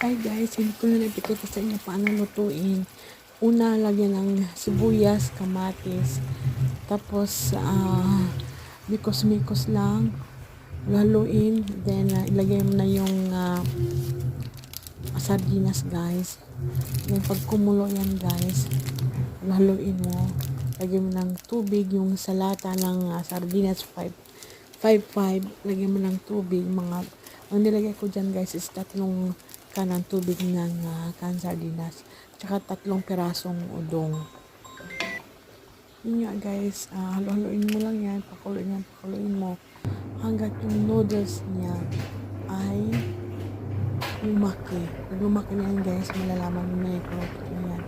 Hi guys, hindi ko na napikita sa inyo paano lutuin. Una, lagyan ng sibuyas, kamatis, tapos mikos-mikos lang, haluin, then ilagay mo na yung sardinas guys. Then pag kumulo yan guys, haluin mo, lagyan mo ng tubig, yung salata ng sardinas 5 lagyan mo ng tubig, ang nilagay ko dyan guys is 3 kanang tubig ng sardinas, tsaka 3 pirasong udong. Yun nga guys, haluin mo lang yan, pakuluin mo hanggat yung noodles niya ay lumaki. Pag lumaki na yan guys, malalaman mo na yung kuluto na yan.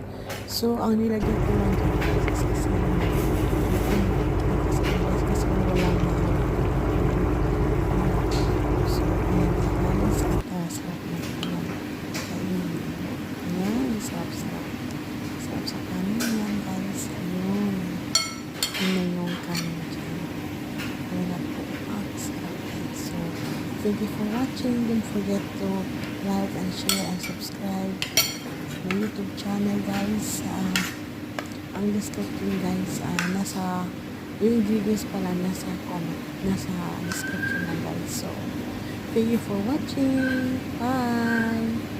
So ang nilagay ko lang dyan guys is kasi walang so ayan guys, sarap na sarap sa kanin yan guys. Ayun, yun na yung kanin dyan. Ayun na po, sarap guys. So thank you for watching. Don't forget to like and share and subscribe my YouTube channel guys. Ang description guys, yung ingredients pala nasa description na guys. So thank you for watching. Bye.